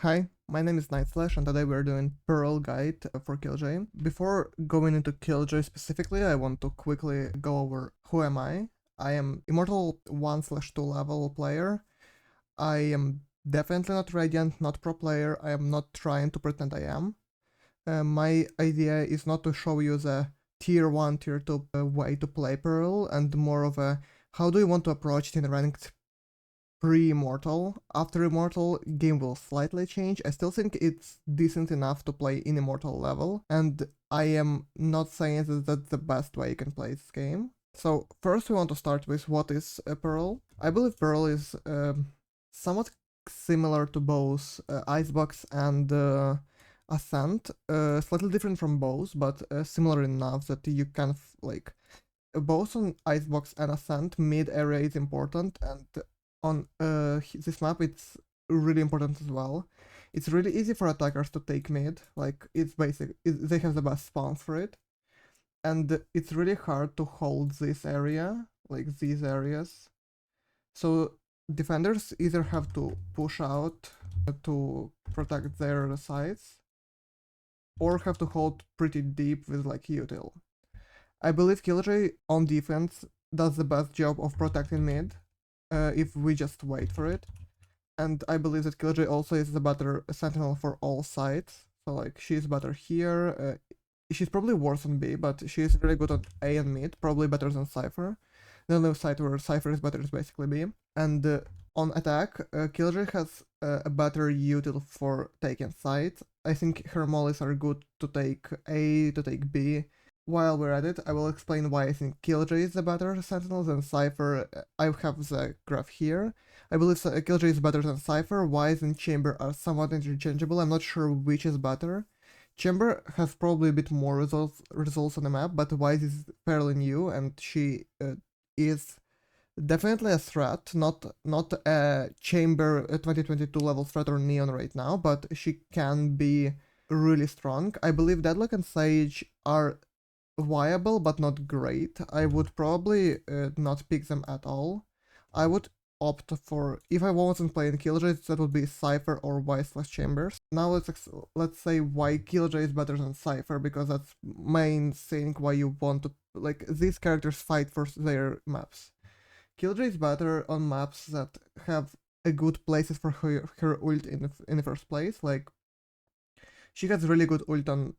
Hi, my name is Nightslash and today we're doing Pearl Guide for Killjoy. Before going into Killjoy specifically, I want to quickly go over who am I. I am Immortal 1/2 level player. I am definitely not Radiant, not pro player. I am not trying to pretend I am. My idea is not to show you the tier 1, tier 2 way to play Pearl, and more of a how do you want to approach it in ranked pre-Immortal. After Immortal, game will slightly change. I still think it's decent enough to play in Immortal level, and I am not saying that that's the best way you can play this game. So first we want to start with what is a Pearl. I believe Pearl is somewhat similar to both Icebox and Ascent, slightly different from both, but similar enough that you can both on Icebox and Ascent, mid area is important, and on this map it's really important as well. It's really easy for attackers to take mid, like it's basic, they have the best spawns for it. And it's really hard to hold this area, like these areas. So defenders either have to push out to protect their sides, or have to hold pretty deep with like util. I believe Killjoy on defense does the best job of protecting mid, if we just wait for it. And I believe that Killjoy also is the better sentinel for all sides. So like she's better here. She's probably worse on B, but she's really good on A and mid, probably better than Cypher. The only side where Cypher is better is basically B. And on attack, Killjoy has a better util for taking sides. I think her mollies are good to take A, to take B. While we're at it, I will explain why I think Killjoy is the better sentinel than Cypher. I have the graph here. I believe Killjoy is better than Cypher. Wise and Chamber are somewhat interchangeable. I'm not sure which is better. Chamber has probably a bit more results on the map, but Wise is fairly new, and she is definitely a threat. Not a Chamber 2022 level threat or Neon right now, but she can be really strong. I believe Deadlock and Sage are viable but not great. I would probably not pick them at all. I would opt for, if I wasn't playing Killjoy, that would be Cypher or Wise/Chambers. Now let's say why Killjoy is better than Cypher, because that's main thing why you want to, like, these characters fight for their maps. Killjoy is better on maps that have a good places for her ult in the first place. Like, she has really good ult on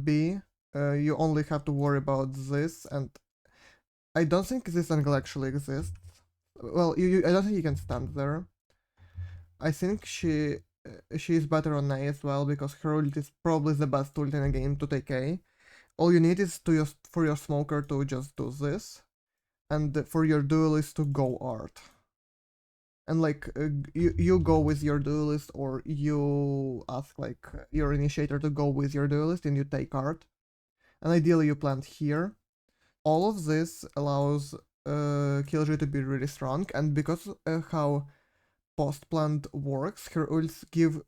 B. You only have to worry about this, and I don't think this angle actually exists. Well, I don't think you can stand there. I think she is better on A as well, because her ult is probably the best ult in a game to take A. All you need is for your smoker to just do this, and for your duelist to go art. And like, you go with your duelist, or you ask like your initiator to go with your duelist and you take art. And ideally you plant here. All of this allows Killjoy to be really strong, and because how post-plant works, her ults give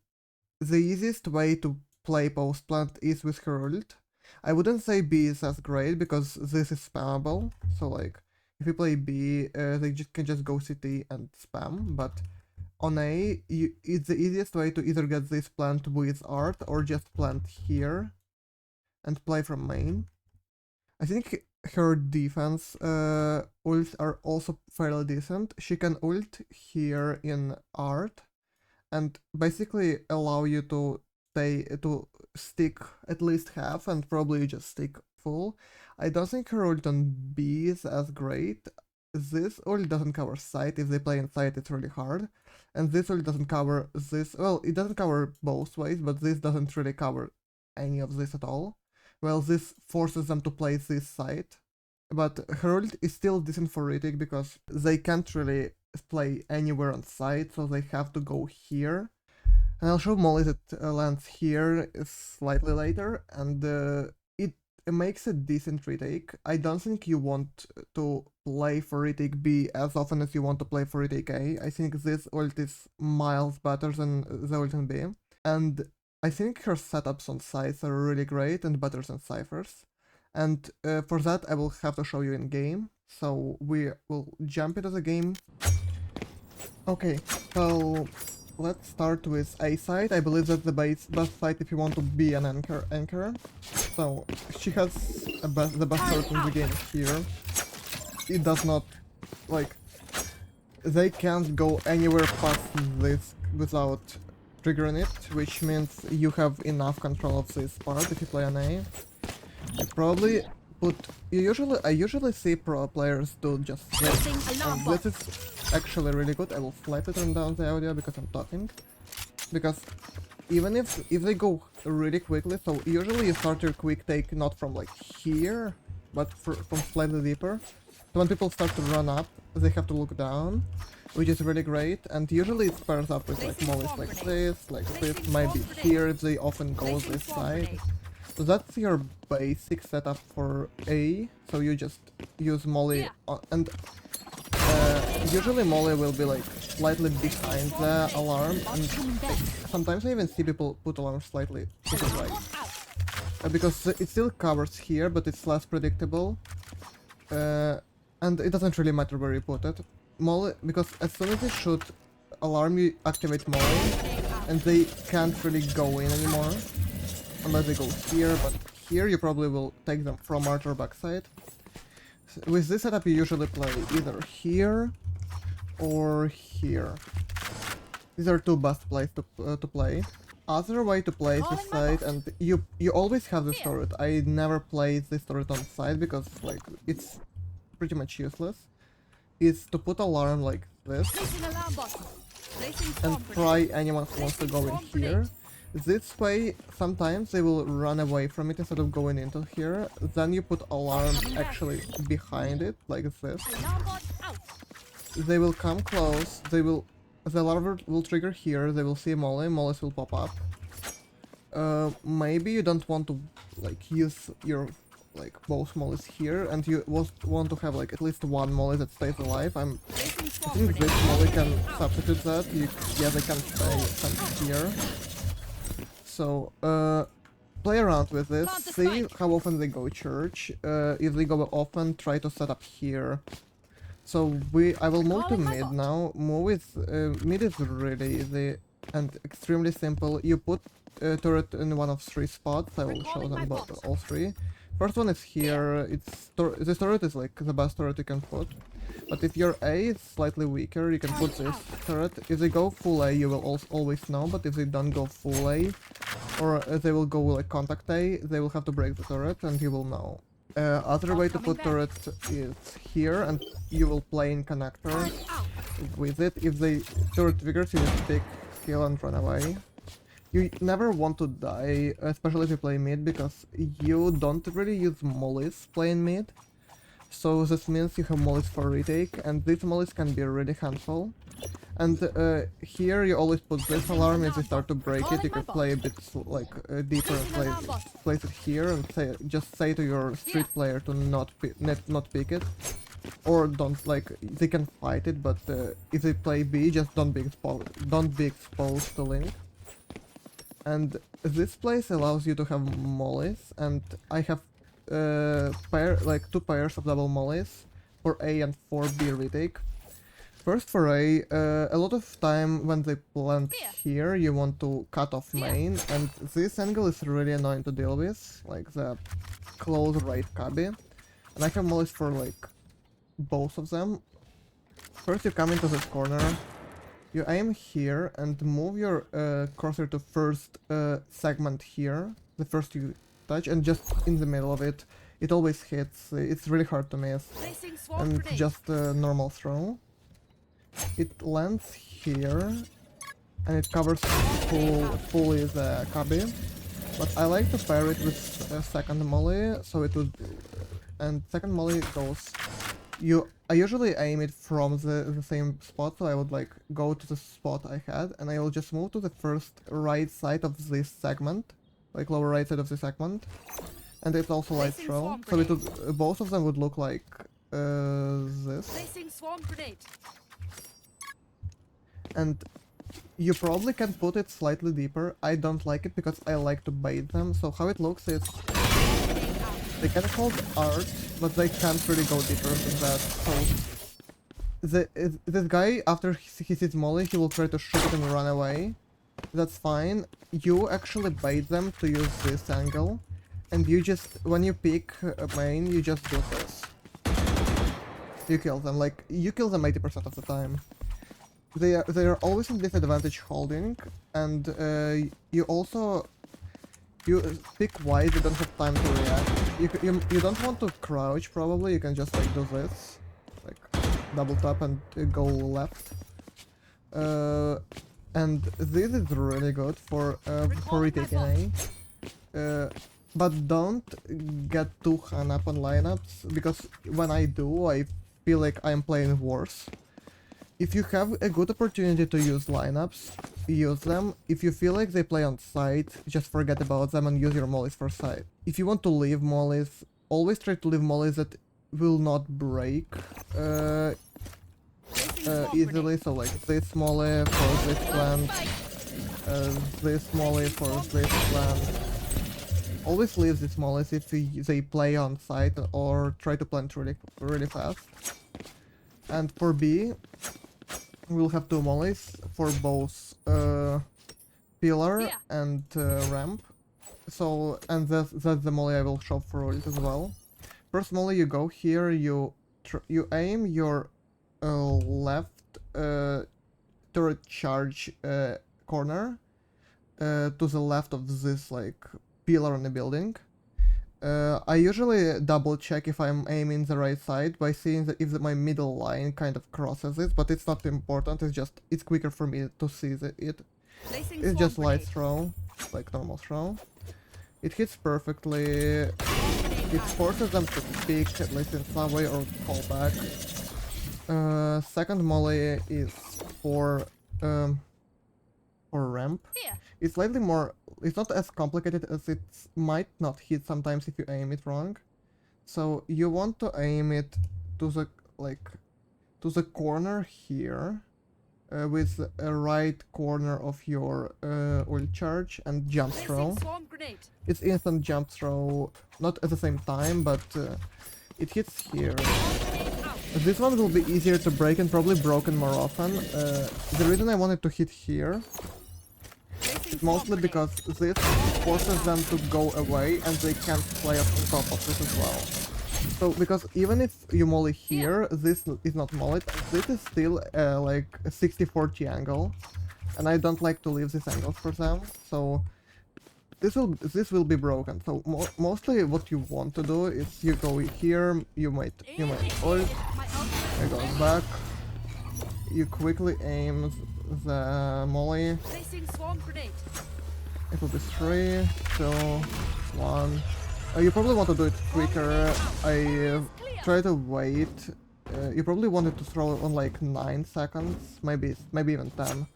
the easiest way to play post-plant is with her ult. I wouldn't say B is as great, because this is spammable, so like, if you play B, they can just go CT and spam, but on A, it's the easiest way to either get this plant with art, or just plant here and play from main. I think her defense ults are also fairly decent. She can ult here in art and basically allow you to stick at least half, and probably just stick full. I don't think her ult on B is as great. This ult doesn't cover site. If they play in site, it's really hard. And this ult doesn't cover this. Well, it doesn't cover both ways, but this doesn't really cover any of this at all. Well, this forces them to play this side, but her ult is still decent for retake, because they can't really play anywhere on site, so they have to go here. And I'll show Mollies that lands here slightly later, and it makes a decent retake. I don't think you want to play for retake B as often as you want to play for retake A. I think this ult is miles better than the ult in B. And I think her setups on sites are really great and better than Cypher's. And for that I will have to show you in game. So we will jump into the game. Okay, so let's start with A side. I believe that's the best side if you want to be an anchor. So she has the best turret in the game here. It does not, like, they can't go anywhere past this without triggering it, which means you have enough control of this part if you play an A. You probably put... I usually see pro players do just this, and this is actually really good. I will slightly turn down the audio because I'm talking. Because even if they go really quickly, so usually you start your quick take not from like here, but from slightly deeper. So when people start to run up, they have to look down, which is really great, and usually it pairs up with like mollies like this, maybe here they often go this side. So that's your basic setup for A, so you just use molly, and usually molly will be like slightly behind the alarm, and sometimes I even see people put alarm slightly to the right. Because it still covers here, but it's less predictable. And it doesn't really matter where you put it. Molly, because as soon as they shoot alarm, you activate molly, and they can't really go in anymore. Unless they go here, but here you probably will take them from arch or backside. With this setup you usually play either here or here. These are two best places to play. Other way to play this side, and you always have this turret. I never play this turret on side because like it's pretty much useless, is to put alarm like this and try anyone who wants to go in here. This way, sometimes they will run away from it instead of going into here. Then you put alarm actually behind it, like this. They will come close, the alarm will trigger here, they will see molly, mollies will pop up. Maybe you don't want to like use your like both mollies here, and you want to have like at least one molly that stays alive. I think this molly can substitute that. They can stay here. So play around with this, see how often they go church. If they go often, try to set up here. So I will move to mid now. Mid is really easy and extremely simple. You put turret in one of three spots. I will show them all three. First one is here. This turret is like the best turret you can put. But if your A is slightly weaker, you can put this turret. If they go full A, you will always know, but if they don't go full A, or they will go like contact A, they will have to break the turret, and you will know. Other way to put turret is here, and you will play in connector with it. If the turret triggers, you just pick skill and run away. You never want to die, especially if you play mid, because you don't really use mollies playing mid. So this means you have mollies for retake, and these mollies can be really handful. And here you always put this alarm. If you start to break it, you can play a bit like deeper and place it here, and just say to your street player to not pick it, or they can fight it, but if they play B, just don't be exposed to link. And this place allows you to have mollies, and I have two pairs of double mollies for A and for B retake. First for A, a lot of time when they plant here, you want to cut off main, and this angle is really annoying to deal with, like the close right Cubby. And I have mollies for like both of them. First you come into this corner, you aim here and move your cursor to first segment here, the first you touch, and just in the middle of it. It always hits, it's really hard to miss, and just a normal throw. It lands here, and it covers fully the Cubby, but I like to pair it with a second molly, so it would, and second molly goes, I usually aim it from the same spot, so I would like go to the spot I had, and I will just move to the first right side of this segment, like lower right side of the segment, and it's also light throw, so it would, both of them would look like this. And you probably can put it slightly deeper. I don't like it because I like to bait them, so how it looks is they can hold art, but they can't really go deeper than that, so this guy, after he sees Molly, he will try to shoot it and run away. That's fine. You actually bait them to use this angle, and you just, when you pick a main, you just do this. You kill them, like, you kill them 80% of the time. They are always in disadvantage holding, and you also, you pick wise, you don't have time to react. You don't want to crouch, probably, you can just like do this. Like, double tap and go left. And this is really good for retaking A. But don't get too hung up on lineups, because when I do, I feel like I'm playing worse. If you have a good opportunity to use lineups, use them. If you feel like they play on site, just forget about them and use your mollies for site. If you want to leave mollies, always try to leave mollies that will not break easily, so like this molly for this plant, this molly for this plant. Always leave these mollies if they play on site or try to plant really fast. And for B, we'll have two mollies for both pillar and ramp. So, and that's the molly I will show for ult as well. First molly, you go here, you aim your left turret charge corner to the left of this like pillar on the building. I usually double check if I'm aiming the right side by seeing that if my middle line kind of crosses it, but it's not important, it's quicker for me to see it. It's just light throw, like normal throw. It hits perfectly, it forces them to pick at least in some way or fall back. Second molly is for ramp. It's slightly more, it's not as complicated as it might not hit sometimes if you aim it wrong. So you want to aim it to the corner here, with a right corner of your ult charge and jump throw. It's instant jump throw, not at the same time, but it hits here. This one will be easier to break and probably broken more often. The reason I wanted to hit here is mostly because this forces them to go away and they can't play on top of this as well. So, because even if you molly here, this is not mollied, this is still like a 60-40 angle, and I don't like to leave this angle for them, so this will be broken. So mostly what you want to do is you go here, you might ult, it goes back, you quickly aim the molly. It will be 3, 2, 1. You probably want to do it quicker. I try to wait. You probably wanted to throw it on like 9 seconds, maybe even 10.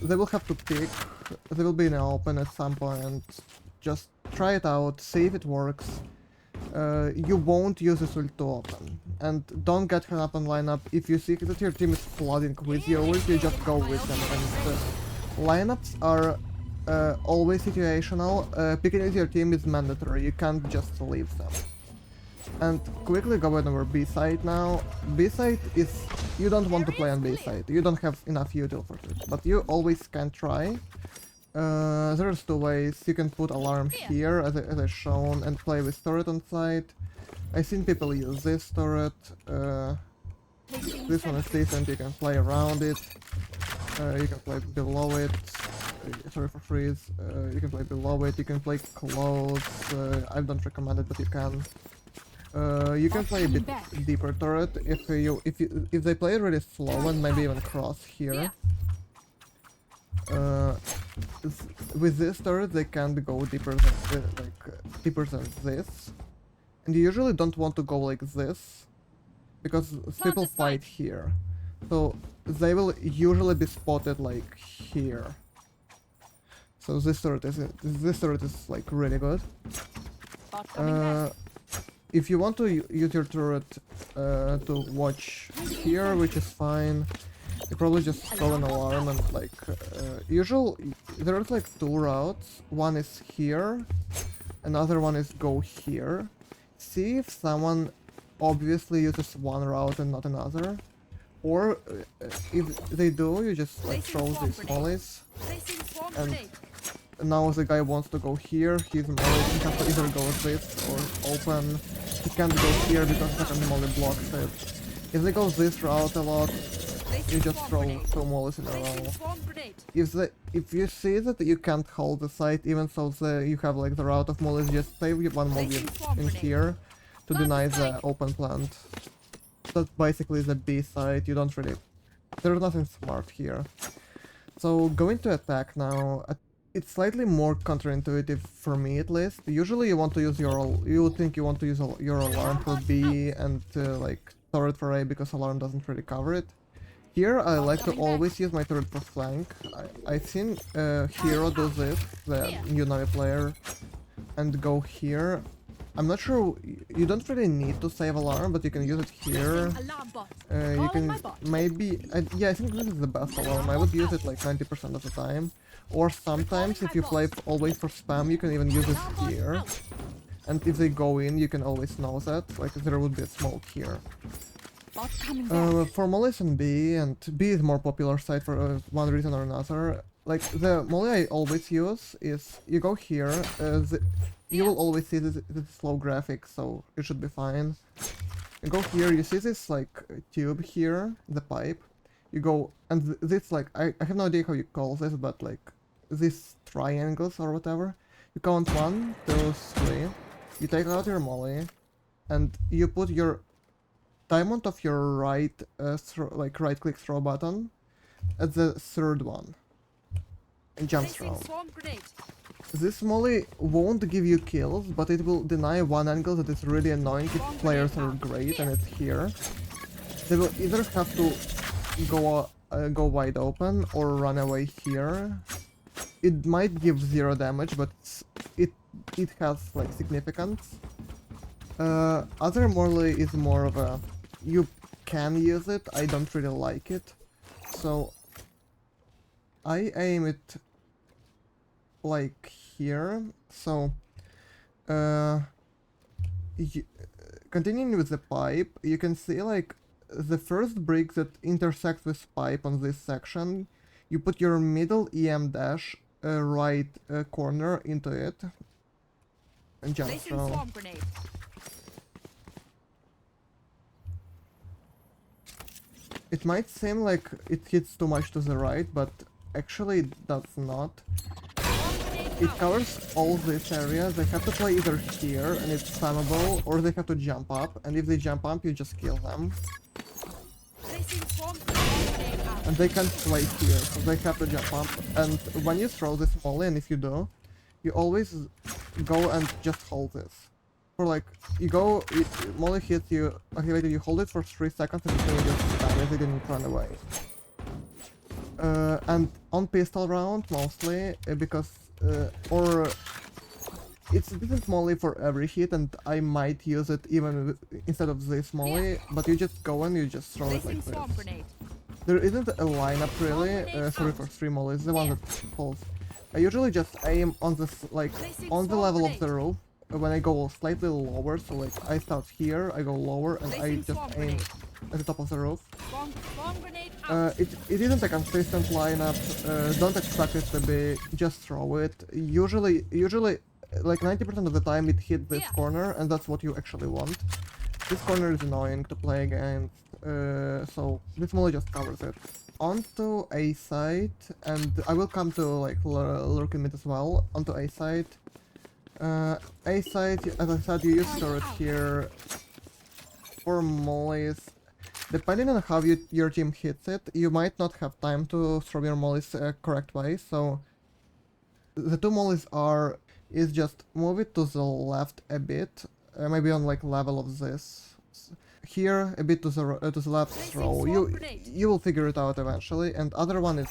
They will have to pick. They will be in the open at some point. Just try it out, see if it works. You won't use this ult too often. And don't get hung up on lineup. If you see that your team is flooding with your ult, you just go with them. And lineups are always situational. Picking with your team is mandatory. You can't just leave them. And quickly go over B side now. B side is, you don't want to play on B side. You don't have enough util for it, but you always can try. There's two ways. You can put alarm here, as I shown, and play with turret on side. I've seen people use this turret. This one is decent. You can play around it. You can play below it. Sorry for freeze. You can play below it. You can play close. I don't recommend it, but you can. You can play a bit deeper turret if they play really slow and maybe even cross here. With this turret they can't go deeper than this, and you usually don't want to go like this because people fight here, so they will usually be spotted like here. So this turret is like really good. If you want to use your turret to watch here, which is fine, you probably just throw an alarm and like there's like two routes. One is here, another one is go here. See if someone obviously uses one route and not another. Or if they do, you just like throw these mollies. And now the guy wants to go here, he's molly, he has to either go with this or open. He can't go here because second molly blocks it. If they go this route a lot, you just throw two mollies in a row. If you see that you can't hold the site, even though you have like the route of mollies, just save one molly in here to deny the open plant. That's basically the B side. You don't really... There's nothing smart here. So going to attack now, it's slightly more counterintuitive for me at least. Usually you want to use your... You would think you want to use your alarm for B and like turret for A because alarm doesn't really cover it. Here I like to always use my turret for flank. I've seen Hero do this, the new Navi player, and go here. I'm not sure, you don't really need to save alarm, but you can use it here. You can maybe, yeah, I think this is the best alarm. I would use it like 90% of the time. Or sometimes if you play always for spam, you can even use it here. And if they go in, you can always know that, like there would be a smoke here. For Mollies and B, and B is more popular side for one reason or another. Like the Molly I always use is, you go here, you will always see this slow graphic, so it should be fine. You go here, you see this like tube here, the pipe. You go, and this like, I have no idea how you call this, but like these triangles or whatever. You count 1, 2, 3. You take out your Molly, and you put your diamond of your right, right click throw button at the third one. And jump throw. This molly won't give you kills, but it will deny one angle that is really annoying if players are great and it's here. They will either have to go wide open or run away here. It might give 0 damage, but it has like significance. Other molly is more of a... You can use it, I don't really like it. So I aim it like here, so continuing with the pipe, you can see like the first brick that intersects with pipe on this section, you put your middle EM dash right corner into it and jump throw. It might seem like it hits too much to the right, but actually it does not. It covers all this area. They have to play either here and it's spammable, or they have to jump up, and if they jump up you just kill them. And they can't play here, so they have to jump up. And when you throw this molly, and if you do, you always go and just hold this. For like, you go, molly hits you, activated, you hold it for 3 seconds and then you just spam it, they didn't run away. And on pistol round mostly, because it's this molly for every hit, and I might use it even instead of this molly, but you just go and you just throw it like this. There isn't a lineup really, sorry for 3 mollies, the one that falls. I usually just aim on this, like, on the level of the roof, when I go slightly lower, so like I start here, I go lower, and I just aim at the top of the roof. It isn't a consistent lineup, don't expect it to be, just throw it. Usually, like 90% of the time it hits this corner, and that's what you actually want. This corner is annoying to play against, so this molly just covers it. Onto A side, and I will come to like Lurk mid as well, onto A side. A side, as I said, you use turret here for mollies. Depending on how your team hits it, you might not have time to throw your mollies correct way, so the 2 mollies is just move it to the left a bit, maybe on like level of this. Here a bit to the left throw. You will figure it out eventually, and other one is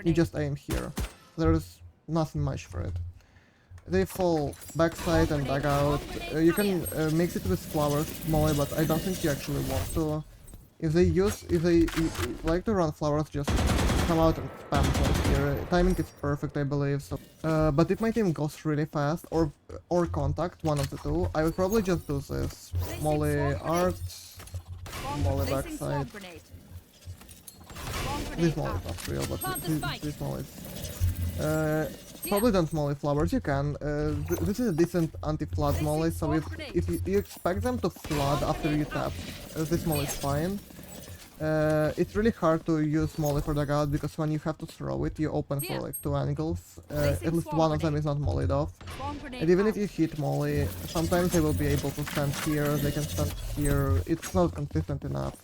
you just aim here. There's nothing much for it. They fall backside and dugout. You can mix it with flowers molly, but I don't think you actually want to. If they like to run flowers, just come out and spam plant here. Timing is perfect, I believe. So, but if my team goes really fast or contact, one of the two, I would probably just do this. Molly art, Molly backside. This Molly is not real, but this Molly is... Probably don't molly flowers, you can. This is a decent anti-flood molly, so if you expect them to flood after you tap, this molly is fine. It's really hard to use molly for Dugout because when you have to throw it, you open for like 2 angles. At least one of them is not mollied off. And even if you hit molly, sometimes they will be able to stand here, they can stand here. It's not consistent enough.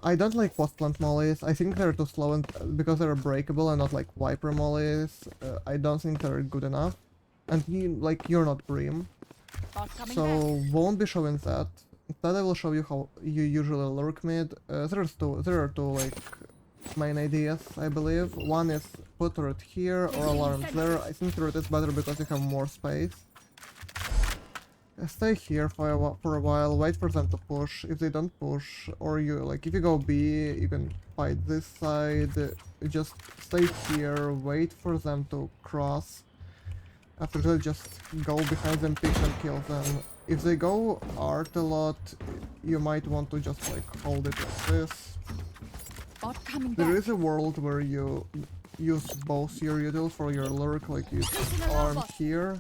I don't like post-plant mollies. I think they're too slow and because they're breakable and not like wiper mollies. I don't think they're good enough. And you're not Brim, so won't be showing that. Instead, I will show you how you usually lurk mid. There are two like main ideas, I believe. One is put turret here or alarms there. I think turret is better because you have more space. Stay here for a while, wait for them to push. If they don't push, or if you go B, you can fight this side. Just stay here, wait for them to cross. After that, just go behind them, pick and kill them. If they go art a lot, you might want to just hold it like this. There is a world where you use both your utils for your lurk, like use arm here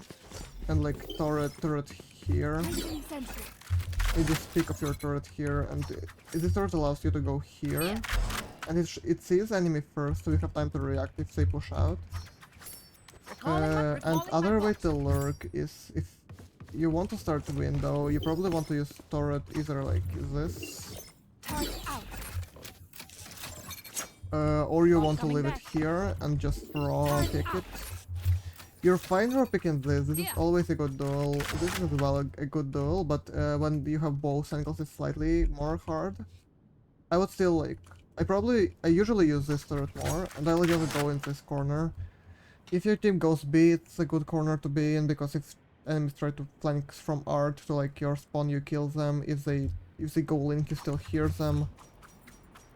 and turret here. You just pick up your turret here, and this turret allows you to go here, and it sees enemy first, so you have time to react if they push out. And other way to lurk is if you want to start window, you probably want to use turret either like this, or you want to leave it here and just raw pick it. You're fine for picking this is always a good duel. This is as well a good duel, but when you have both angles it's slightly more hard. I would still I usually use this turret more, and I'll just go in this corner. If your team goes B, it's a good corner to be in, because if enemies try to flank from art to your spawn, you kill them. If they go link, you still hear them.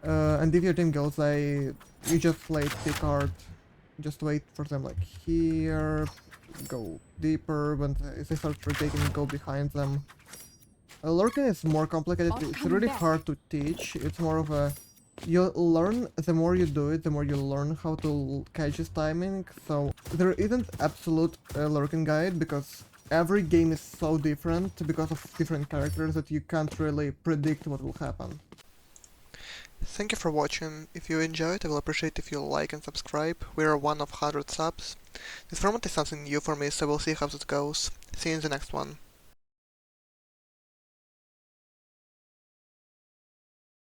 And if your team goes A, you just late pick art. Just wait for them here, go deeper, when if they start retaking, go behind them. Lurking is more complicated, it's really hard to teach. It's more of a... You learn, the more you do it, the more you learn how to catch his timing. So there isn't absolute lurking guide, because every game is so different because of different characters that you can't really predict what will happen. Thank you for watching. If you enjoyed, I will appreciate if you like and subscribe. We are one of 100 subs. This format is something new for me, so we'll see how it goes. See you in the next one.